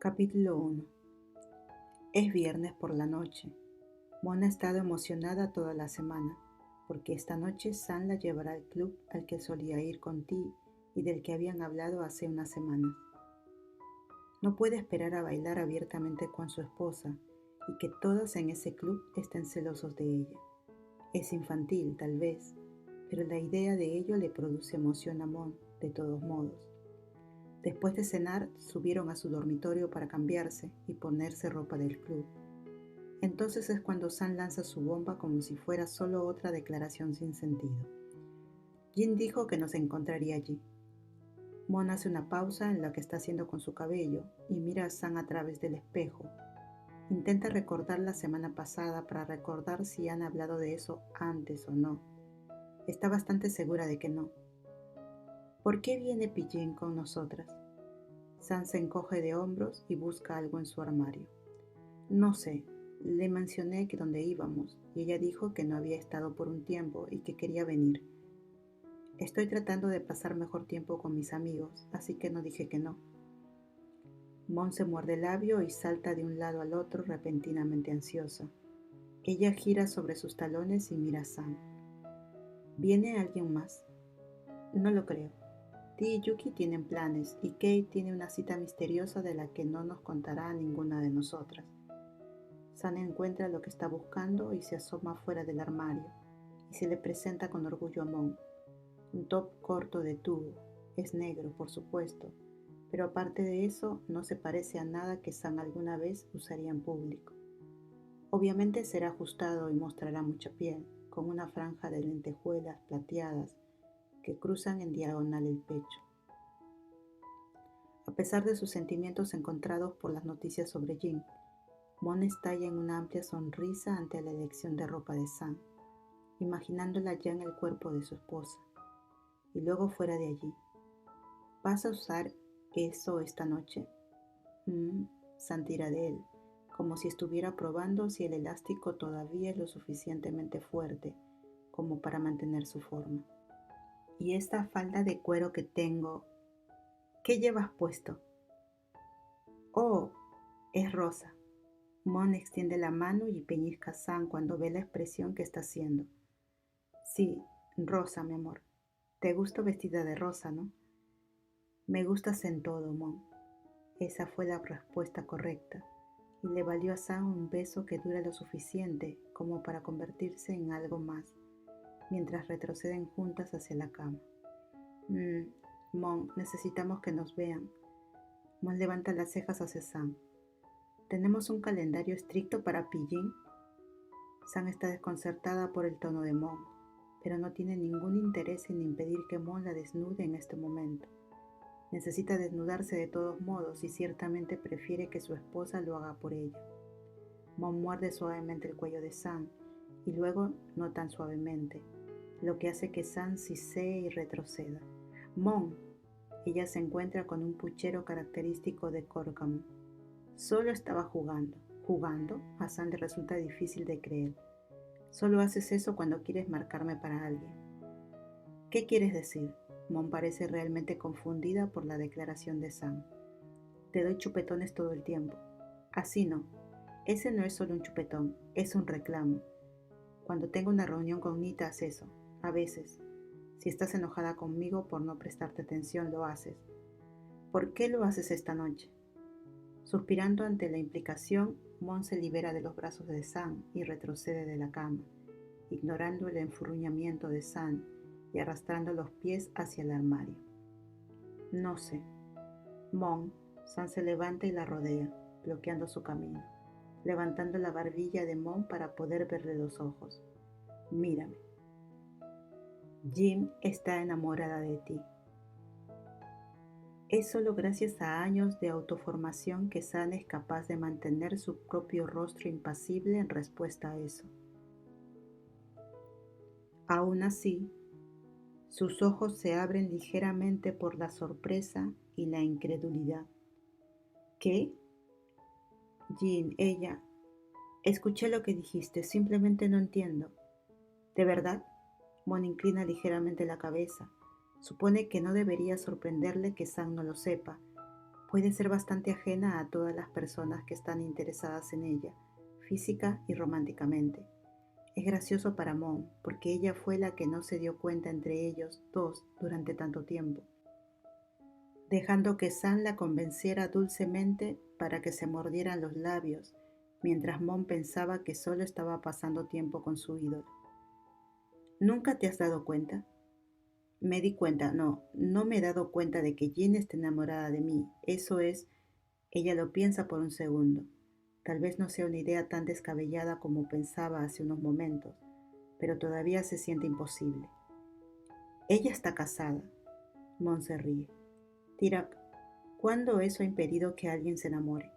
Capítulo 1. Es viernes por la noche. Mona ha estado emocionada toda la semana, porque esta noche Sam la llevará al club al que solía ir con Ti y del que habían hablado hace unas semanas. No puede esperar a bailar abiertamente con su esposa y que todos en ese club estén celosos de ella. Es infantil, tal vez, pero la idea de ello le produce emoción a Mon, de todos modos. Después de cenar, subieron a su dormitorio para cambiarse y ponerse ropa del club. Entonces es cuando Sam lanza su bomba como si fuera solo otra declaración sin sentido. Jin dijo que nos encontraría allí. Mon hace una pausa en la que está haciendo con su cabello y mira a Sam a través del espejo. Intenta recordar la semana pasada para recordar si han hablado de eso antes o no. Está bastante segura de que no. ¿Por qué viene Pillín con nosotras? Sam se encoge de hombros y busca algo en su armario. No sé, le mencioné que dónde íbamos y ella dijo que no había estado por un tiempo y que quería venir. Estoy tratando de pasar mejor tiempo con mis amigos, así que no dije que no. Mon se muerde el labio y salta de un lado al otro repentinamente ansiosa. Ella gira sobre sus talones y mira a Sam. ¿Viene alguien más? No lo creo. Ti y Yuki tienen planes y Kate tiene una cita misteriosa de la que no nos contará a ninguna de nosotras. Sam encuentra lo que está buscando y se asoma fuera del armario y se le presenta con orgullo a Mon. Un top corto de tubo. Es negro, por supuesto, pero aparte de eso no se parece a nada que Sam alguna vez usaría en público. Obviamente será ajustado y mostrará mucha piel, con una franja de lentejuelas plateadas que cruzan en diagonal el pecho. A pesar de sus sentimientos encontrados por las noticias sobre Jin, Mon estalla en una amplia sonrisa ante la elección de ropa de Sam, imaginándola ya en el cuerpo de su esposa, y luego fuera de allí. ¿Vas a usar eso esta noche? Sam tira de él, como si estuviera probando si el elástico todavía es lo suficientemente fuerte como para mantener su forma. ¿Y esta falda de cuero que tengo? ¿Qué llevas puesto? Oh, es rosa. Mon extiende la mano y pellizca a Sam cuando ve la expresión que está haciendo. Sí, rosa, mi amor. Te gusto vestida de rosa, ¿no? Me gustas en todo, Mon. Esa fue la respuesta correcta, y le valió a Sam un beso que dura lo suficiente como para convertirse en algo más, mientras retroceden juntas hacia la cama. Mon, necesitamos que nos vean. Mon levanta las cejas hacia Sam. ¿Tenemos un calendario estricto para Pillín? Sam está desconcertada por el tono de Mon, pero no tiene ningún interés en impedir que Mon la desnude en este momento. Necesita desnudarse de todos modos y ciertamente prefiere que su esposa lo haga por ella. Mon muerde suavemente el cuello de Sam y luego no tan suavemente, lo que hace que Sam sisee y retroceda. Mon, ella se encuentra con un puchero característico de Córcamo. Solo estaba jugando. ¿Jugando? A Sam le resulta difícil de creer. Solo haces eso cuando quieres marcarme para alguien. ¿Qué quieres decir? Mon parece realmente confundida por la declaración de Sam. Te doy chupetones todo el tiempo. Así no. Ese no es solo un chupetón, es un reclamo. Cuando tengo una reunión con Nita haces eso, a veces. Si estás enojada conmigo por no prestarte atención, lo haces. ¿Por qué lo haces esta noche? Suspirando ante la implicación, Mon se libera de los brazos de Sam y retrocede de la cama, ignorando el enfurruñamiento de Sam y arrastrando los pies hacia el armario. No sé. Mon, Sam se levanta y la rodea, bloqueando su camino, levantando la barbilla de Mon para poder verle los ojos. Mírame. Jim está enamorada de ti. Es solo gracias a años de autoformación que Sam es capaz de mantener su propio rostro impasible en respuesta a eso. Aún así, sus ojos se abren ligeramente por la sorpresa y la incredulidad. ¿Qué? Jean, ella. Escuché lo que dijiste, simplemente no entiendo. ¿De verdad? Mon inclina ligeramente la cabeza. Supone que no debería sorprenderle que Sam no lo sepa, Puede ser bastante ajena a todas las personas que están interesadas en ella, física y románticamente. Es gracioso para Mon, porque ella fue la que no se dio cuenta entre ellos dos durante tanto tiempo, dejando que San la convenciera dulcemente para que se mordieran los labios, mientras Mon pensaba que solo estaba pasando tiempo con su ídolo. ¿Nunca te has dado cuenta? Me di cuenta, no me he dado cuenta de que Jin está enamorada de mí. Eso es, ella lo piensa por un segundo. Tal vez no sea una idea tan descabellada como pensaba hace unos momentos, pero todavía se siente imposible. Ella está casada. Mon se ríe. Tirak, ¿cuándo eso ha impedido que alguien se enamore?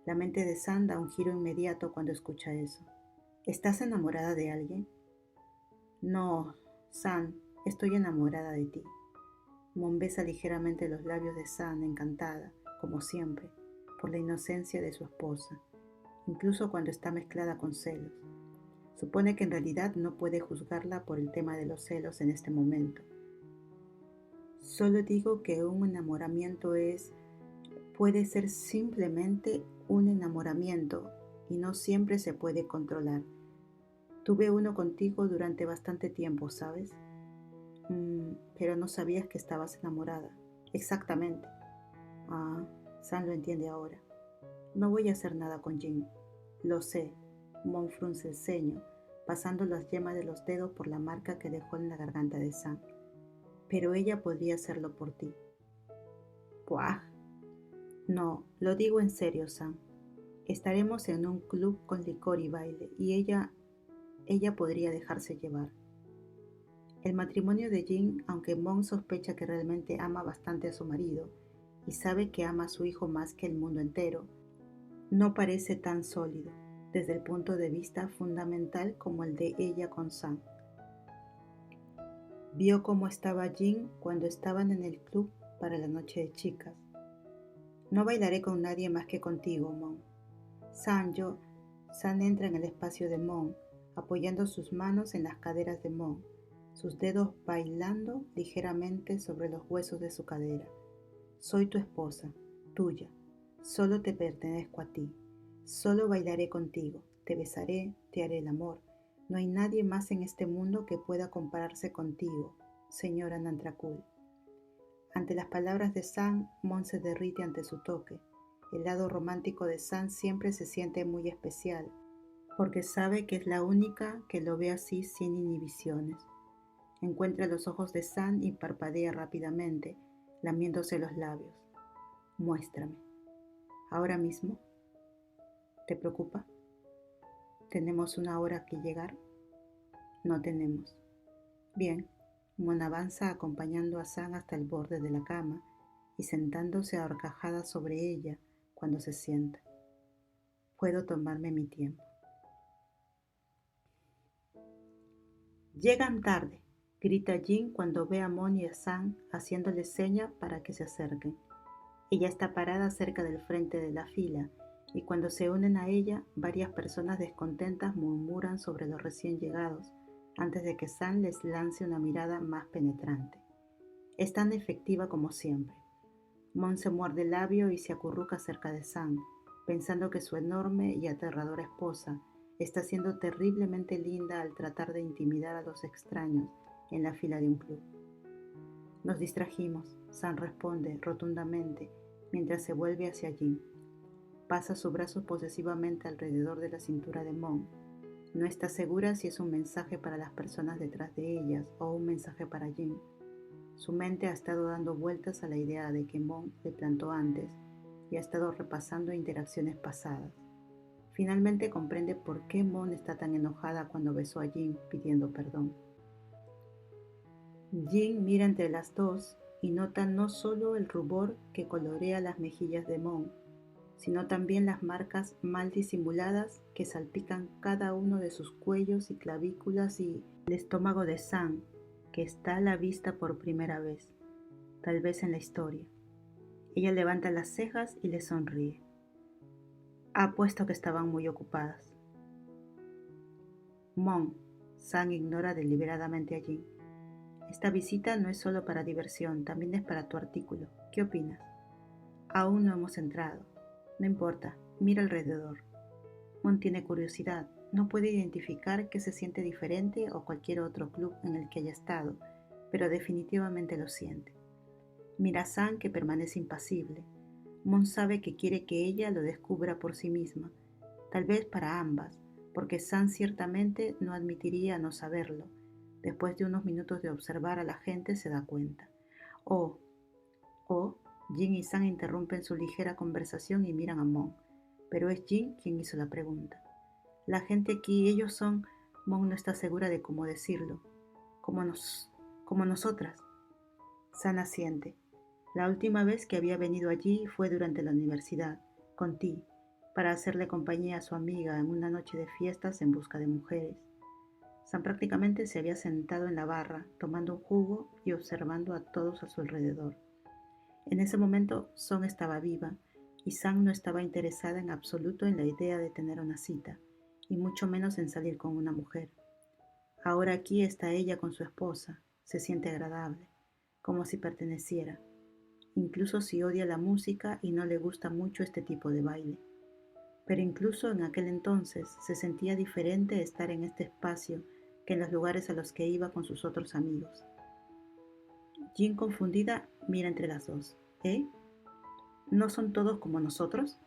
La mente de San da un giro inmediato cuando escucha eso. ¿Estás enamorada de alguien? No, San, estoy enamorada de ti. Mon besa ligeramente los labios de San, encantada, como siempre, por la inocencia de su esposa, incluso cuando está mezclada con celos. Supone que en realidad no puede juzgarla por el tema de los celos en este momento. Solo digo que un enamoramiento puede ser simplemente un enamoramiento y no siempre se puede controlar. Tuve uno contigo durante bastante tiempo, ¿sabes? Pero no sabías que estabas enamorada. Exactamente. Ah, San lo entiende ahora. No voy a hacer nada con Jin. Lo sé. Mon frunce el ceño, pasando las yemas de los dedos por la marca que dejó en la garganta de San. Pero ella podría hacerlo por ti. ¡Puah! No, lo digo en serio, San. Estaremos en un club con licor y baile, y ella podría dejarse llevar. El matrimonio de Jin, aunque Mon sospecha que realmente ama bastante a su marido y sabe que ama a su hijo más que el mundo entero, no parece tan sólido desde el punto de vista fundamental como el de ella con Sam. Vio cómo estaba Jin cuando estaban en el club para la noche de chicas. No bailaré con nadie más que contigo, Mon. San entra en el espacio de Mon, apoyando sus manos en las caderas de Mon, sus dedos bailando ligeramente sobre los huesos de su cadera. Soy tu esposa, tuya. Solo te pertenezco a ti. Solo bailaré contigo, te besaré, te haré el amor. No hay nadie más en este mundo que pueda compararse contigo, señora Nantrakul. Ante las palabras de San, Mon se derrite ante su toque. El lado romántico de San siempre se siente muy especial, porque sabe que es la única que lo ve así sin inhibiciones. Encuentra los ojos de San y parpadea rápidamente, lamiéndose los labios. Muéstrame. ¿Ahora mismo? ¿Te preocupa? ¿Tenemos una hora que llegar? No tenemos. Bien. Mon avanza acompañando a San hasta el borde de la cama y sentándose a horcajadas sobre ella cuando se sienta. Puedo tomarme mi tiempo. Llegan tarde, grita Jin cuando ve a Mon y a San haciéndole seña para que se acerquen. Ella está parada cerca del frente de la fila y cuando se unen a ella, varias personas descontentas murmuran sobre los recién llegados antes de que San les lance una mirada más penetrante. Es tan efectiva como siempre. Mon se muerde el labio y se acurruca cerca de San, pensando que su enorme y aterradora esposa está siendo terriblemente linda al tratar de intimidar a los extraños en la fila de un club. Nos distrajimos, San responde rotundamente mientras se vuelve hacia Jin. Pasa su brazo posesivamente alrededor de la cintura de Mon. No está segura si es un mensaje para las personas detrás de ellas o un mensaje para Jin. Su mente ha estado dando vueltas a la idea de que Mon le plantó antes y ha estado repasando interacciones pasadas. Finalmente comprende por qué Mon está tan enojada cuando besó a Jin pidiendo perdón. Jin mira entre las dos y nota no solo el rubor que colorea las mejillas de Mon, sino también las marcas mal disimuladas que salpican cada uno de sus cuellos y clavículas y el estómago de San, que está a la vista por primera vez, tal vez en la historia. Ella levanta las cejas y le sonríe. Apuesto que estaban muy ocupadas. Mon, San ignora deliberadamente a Jin. Esta visita no es solo para diversión, también es para tu artículo. ¿Qué opinas? Aún no hemos entrado. No importa, mira alrededor. Mon tiene curiosidad. No puede identificar que se siente diferente o cualquier otro club en el que haya estado, pero definitivamente lo siente. Mira a Sam, que permanece impasible. Mon sabe que quiere que ella lo descubra por sí misma, tal vez para ambas, porque Sam ciertamente no admitiría no saberlo. Después de unos minutos de observar a la gente se da cuenta. Oh, oh, Jin y Sam interrumpen su ligera conversación y miran a Mon, pero es Jin quien hizo la pregunta. La gente aquí, ellos son... Mon no está segura de cómo decirlo. Como nosotras. Sam asiente. La última vez que había venido allí fue durante la universidad, con Ti, para hacerle compañía a su amiga en una noche de fiestas en busca de mujeres. Sam prácticamente se había sentado en la barra, tomando un jugo y observando a todos a su alrededor. En ese momento, Son estaba viva y Sam no estaba interesada en absoluto en la idea de tener una cita, y mucho menos en salir con una mujer. Ahora aquí está ella con su esposa, se siente agradable, como si perteneciera, incluso si odia la música y no le gusta mucho este tipo de baile. Pero incluso en aquel entonces se sentía diferente estar en este espacio que en los lugares a los que iba con sus otros amigos. Jin, confundida, mira entre las dos. ¿Eh? ¿No son todos como nosotros?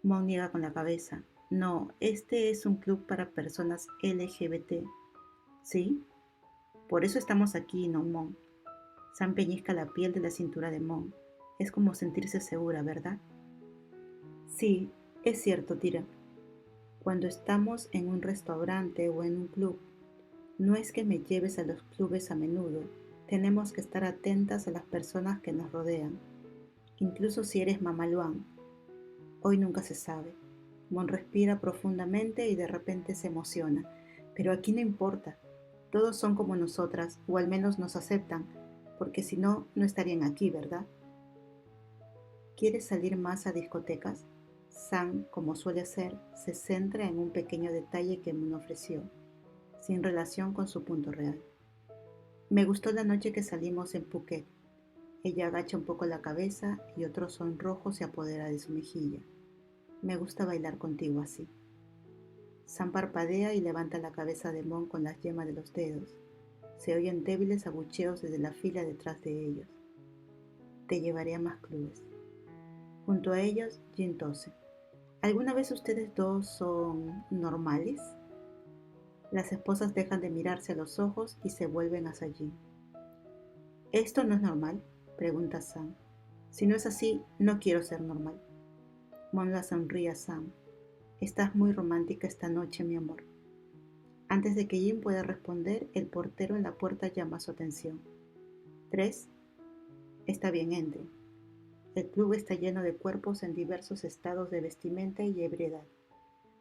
Mon niega con la cabeza. No, este es un club para personas LGBT. ¿Sí? Por eso estamos aquí, no, Mon. Sam pellizca la piel de la cintura de Mon. Es como sentirse segura, ¿verdad? Sí, es cierto, Tira. Cuando estamos en un restaurante o en un club, no es que me lleves a los clubes a menudo. Tenemos que estar atentas a las personas que nos rodean, incluso si eres mamaluán. Hoy nunca se sabe. Mon respira profundamente y de repente se emociona. Pero aquí no importa. Todos son como nosotras, o al menos nos aceptan, porque si no, no estarían aquí, ¿verdad? ¿Quieres salir más a discotecas? Sam, como suele hacer, se centra en un pequeño detalle que Mon ofreció, sin relación con su punto real. Me gustó la noche que salimos en Phuket. Ella agacha un poco la cabeza y otro sonrojo se apodera de su mejilla. Me gusta bailar contigo así. Sam parpadea y levanta la cabeza de Mon con las yemas de los dedos. Se oyen débiles abucheos desde la fila detrás de ellos. Te llevaré a más clubes. Junto a ellos, Jin tose. ¿Alguna vez ustedes dos son normales? Las esposas dejan de mirarse a los ojos y se vuelven hacia Jin. ¿Esto no es normal?, pregunta Sam. Si no es así, no quiero ser normal. Mon la sonríe a Sam. Estás muy romántica esta noche, mi amor. Antes de que Jin pueda responder, el portero en la puerta llama su atención. 3. Está bien, entren. El club está lleno de cuerpos en diversos estados de vestimenta y ebriedad,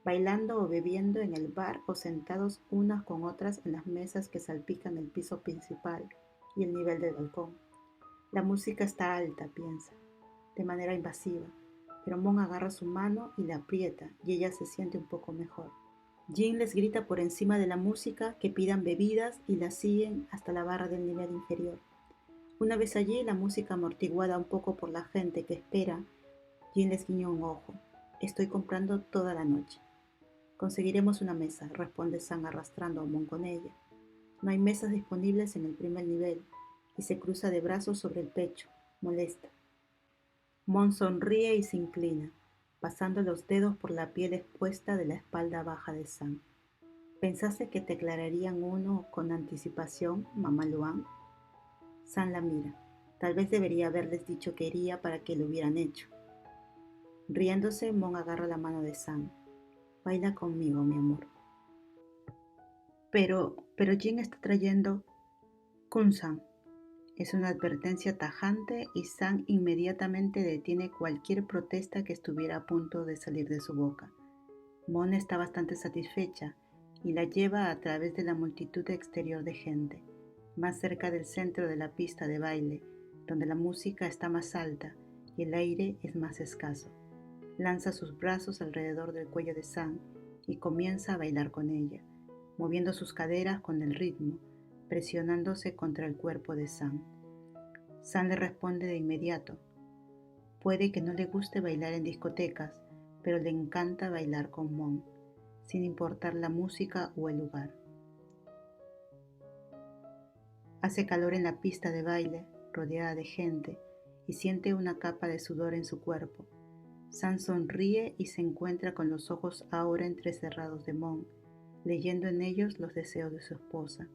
bailando o bebiendo en el bar o sentados unas con otras en las mesas que salpican el piso principal y el nivel del balcón. La música está alta, piensa, de manera invasiva, pero Mon agarra su mano y la aprieta y ella se siente un poco mejor. Jin les grita por encima de la música que pidan bebidas y la siguen hasta la barra del nivel inferior. Una vez allí, la música amortiguada un poco por la gente que espera, Jin les guiña un ojo. Estoy comprando toda la noche. Conseguiremos una mesa, responde Sam arrastrando a Mon con ella. No hay mesas disponibles en el primer nivel y se cruza de brazos sobre el pecho, molesta. Mon sonríe y se inclina, pasando los dedos por la piel expuesta de la espalda baja de Sam. ¿Pensaste que te aclararían uno con anticipación, mamá Luan? Sam la mira. Tal vez debería haberles dicho que iría para que lo hubieran hecho. Riéndose, Mon agarra la mano de Sam. Baila conmigo, mi amor. Pero Jin está trayendo... Kun-san. Es una advertencia tajante y Sam inmediatamente detiene cualquier protesta que estuviera a punto de salir de su boca. Mon está bastante satisfecha y la lleva a través de la multitud exterior de gente, más cerca del centro de la pista de baile, donde la música está más alta y el aire es más escaso. Lanza sus brazos alrededor del cuello de Sam y comienza a bailar con ella, moviendo sus caderas con el ritmo, presionándose contra el cuerpo de Sam. Sam le responde de inmediato. Puede que no le guste bailar en discotecas, pero le encanta bailar con Mon, sin importar la música o el lugar. Hace calor en la pista de baile, rodeada de gente, y siente una capa de sudor en su cuerpo. San sonríe y se encuentra con los ojos ahora entrecerrados de Mon, leyendo en ellos los deseos de su esposa.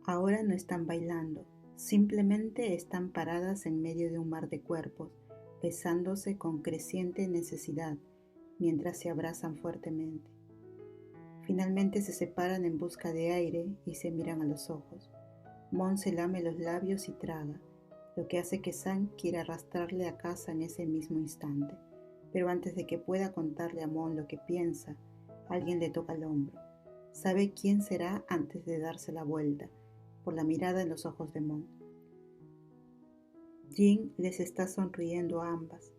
Ahora no están bailando, simplemente están paradas en medio de un mar de cuerpos, besándose con creciente necesidad, mientras se abrazan fuertemente. Finalmente se separan en busca de aire y se miran a los ojos. Mon se lame los labios y traga, lo que hace que San quiera arrastrarle a casa en ese mismo instante. Pero antes de que pueda contarle a Mon lo que piensa, alguien le toca el hombro. Sabe quién será antes de darse la vuelta, por la mirada en los ojos de Mon. Jin les está sonriendo a ambas.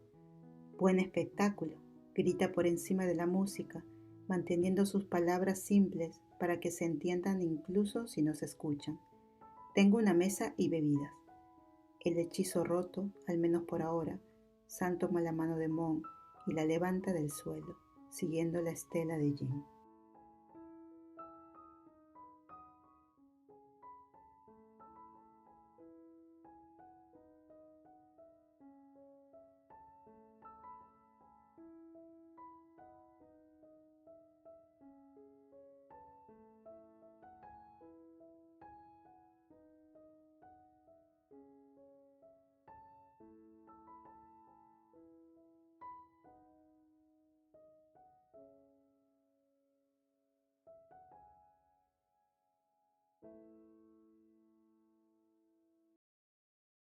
Buen espectáculo, grita por encima de la música, manteniendo sus palabras simples para que se entiendan incluso si no se escuchan. Tengo una mesa y bebidas. El hechizo roto, al menos por ahora. San toma la mano de Mon y la levanta del suelo, siguiendo la estela de Jin.